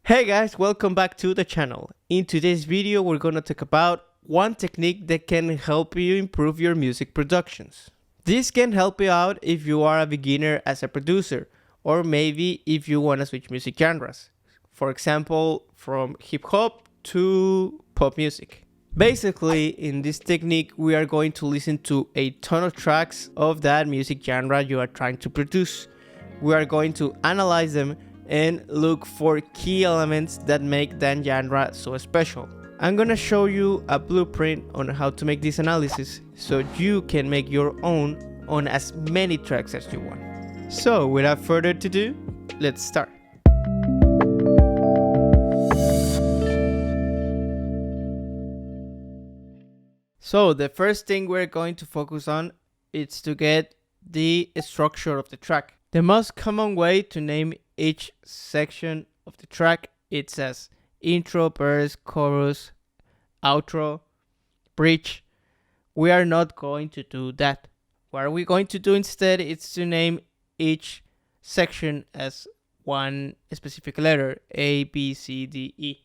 Hey guys, welcome back to the channel. In today's video, we're gonna talk about one technique that can help you improve your music productions. This can help you out if you are a beginner as a producer, or maybe if you wanna switch music genres. For example, from hip hop to pop music. Basically, in this technique, we are going to listen to a ton of tracks of that music genre you are trying to produce. We are going to analyze them and look for key elements that make that genre so special. I'm gonna show you a blueprint on how to make this analysis so you can make your own on as many tracks as you want. So without further ado, let's start. So the first thing we're going to focus on is to get the structure of the track. The most common way to name each section of the track, it says intro, verse, chorus, outro, bridge. We are not going to do that. What are we going to do instead is to name each section as one specific letter, A, B, C, D, E.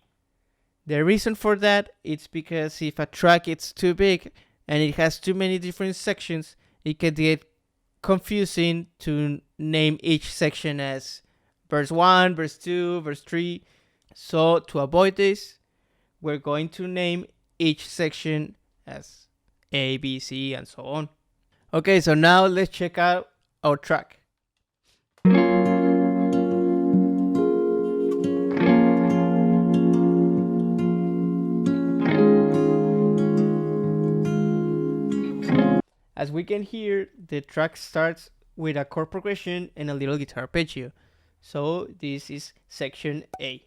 The reason for that is because if a track is too big and it has too many different sections, it can get confusing to name each section as verse 1, verse 2, verse 3. So to avoid this, we're going to name each section as A, B, C, and so on. Okay, so now let's check out our track. As we can hear, the track starts with a chord progression and a little guitar arpeggio. So this is section A.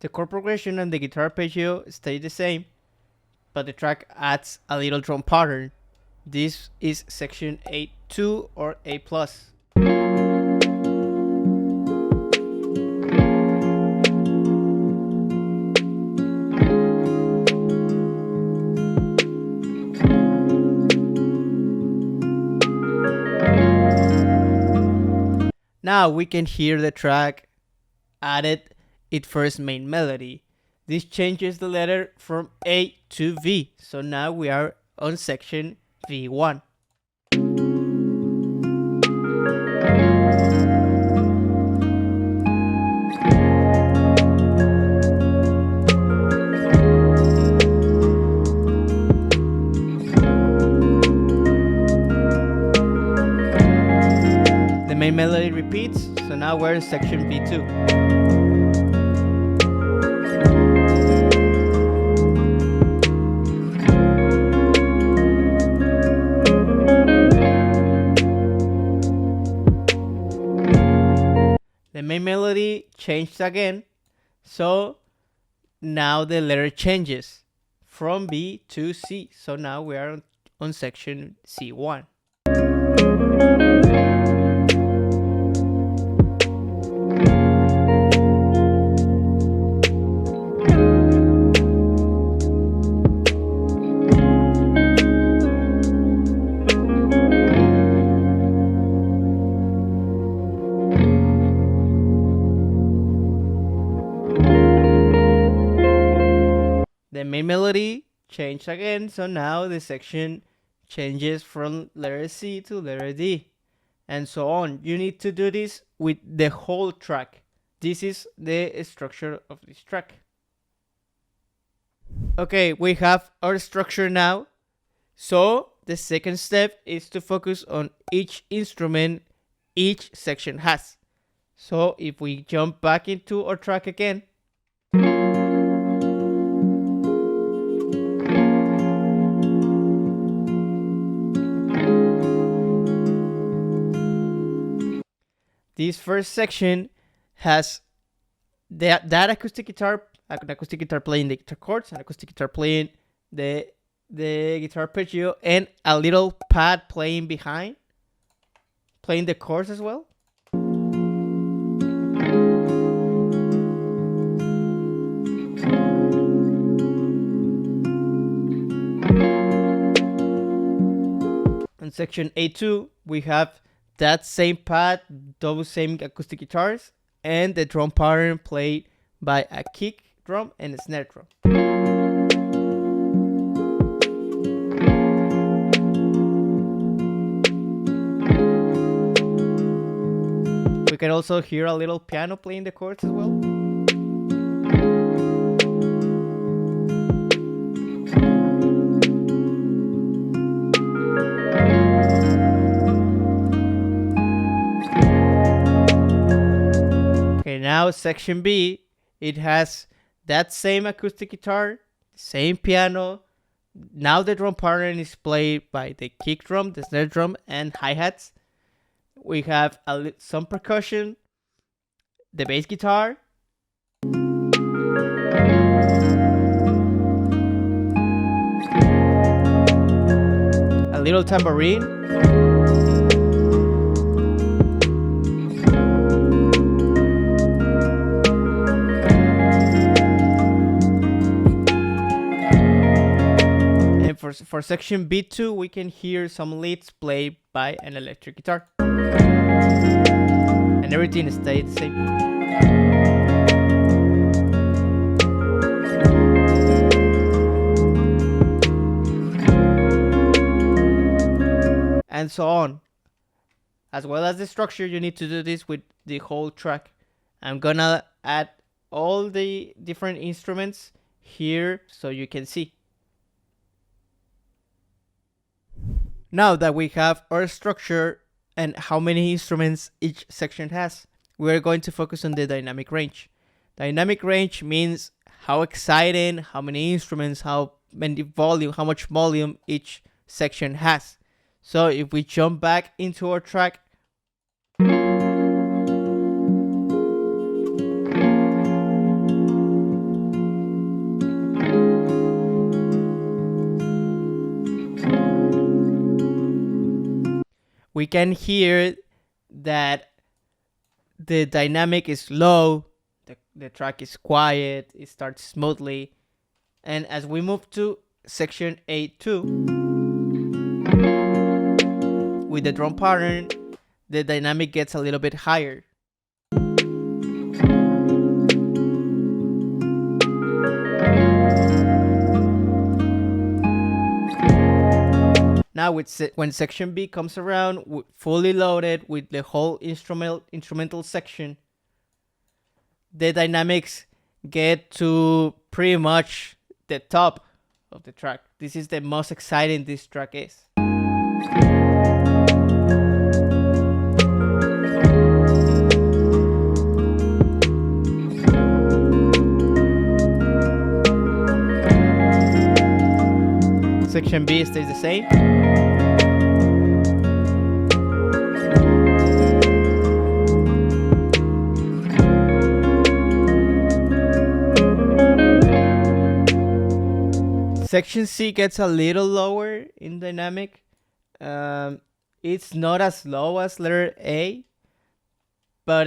The chord progression and the guitar arpeggio stay the same, but the track adds a little drum pattern. This is section A2 or A+. Now we can hear the track added its first main melody. This changes the letter from A to V. So now we are on section V1. The main melody repeats, so now we're in section V2. The main melody changed again, so now the letter changes from B to C. So now we are on section C1. The main melody changed again, so now the section changes from letter C to letter D, and so on. You need to do this with the whole track. This is the structure of this track. Okay, we have our structure now. So the second step is to focus on each instrument each section has. So if we jump back into our track again, this first section has that acoustic guitar playing the guitar chords, an acoustic guitar playing the guitar arpeggio, and a little pad playing behind, playing the chords as well. section A2, we have that same pad, those same acoustic guitars, and the drum pattern played by a kick drum and a snare drum. We can also hear a little piano playing the chords as well. Okay, now section B, it has that same acoustic guitar, same piano. Now the drum pattern is played by the kick drum, the snare drum, and hi-hats. We have some percussion, the bass guitar, a little tambourine, and for section B2 we can hear some leads played by an electric guitar. And everything stayed the same. And so on. As well as the structure, you need to do this with the whole track. I'm gonna add all the different instruments here so you can see. Now that we have our structure and how many instruments each section has, we're going to focus on the dynamic range. Dynamic range means how exciting, how many instruments, how much volume each section has. So if we jump back into our track, we can hear that the dynamic is low, the track is quiet, it starts smoothly. And as we move to section A2, with the drum pattern, the dynamic gets a little bit higher. Now when section B comes around, fully loaded with the whole instrumental section, the dynamics get to pretty much the top of the track. This is the most exciting this track is. Section B stays the same. Section C gets a little lower in dynamic. It's not as low as letter A, but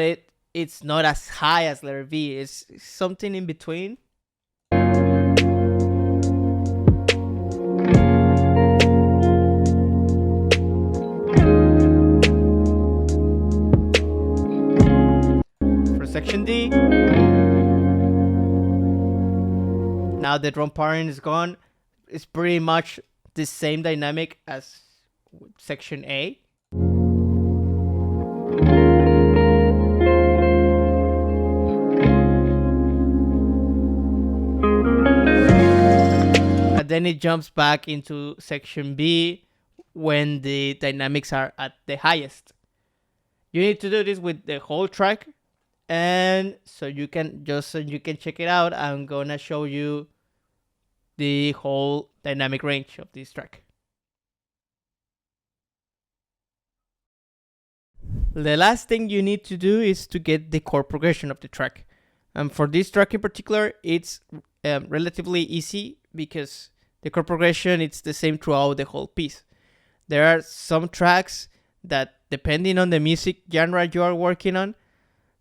it's not as high as letter B. It's something in between. Section D. Now the drum pattern is gone. It's pretty much the same dynamic as section A. And then it jumps back into section B when the dynamics are at the highest. You need to do this with the whole track. And so you can check it out, I'm gonna show you the whole dynamic range of this track. The last thing you need to do is to get the chord progression of the track. And for this track in particular, it's relatively easy because the chord progression it's the same throughout the whole piece. There are some tracks that, depending on the music genre you are working on,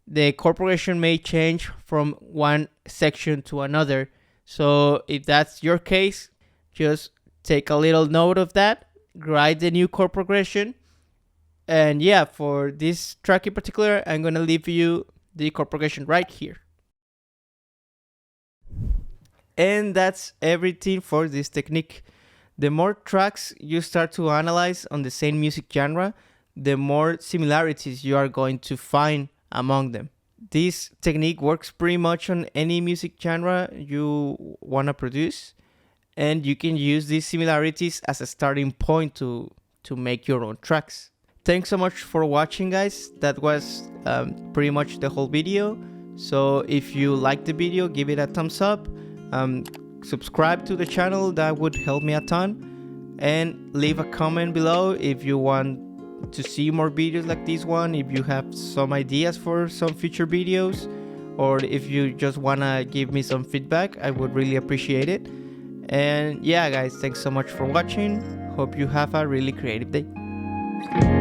the chord progression may change from one section to another. So if that's your case, just take a little note of that. write the new chord progression. And yeah, for this track in particular, I'm gonna leave you the chord progression right here. And that's everything for this technique. The more tracks you start to analyze on the same music genre, the more similarities you are going to find among them. This technique works pretty much on any music genre you want to produce, and you can use these similarities as a starting point to make your own tracks. Thanks so much for watching, guys. That was pretty much the whole video. So if you liked the video, give it a thumbs up. Subscribe to the channel, that would help me a ton. And leave a comment below if you want to see more videos like this one, if you have some ideas for some future videos, or if you just wanna give me some feedback, I would really appreciate it. And yeah, guys, thanks so much for watching. Hope you have a really creative day.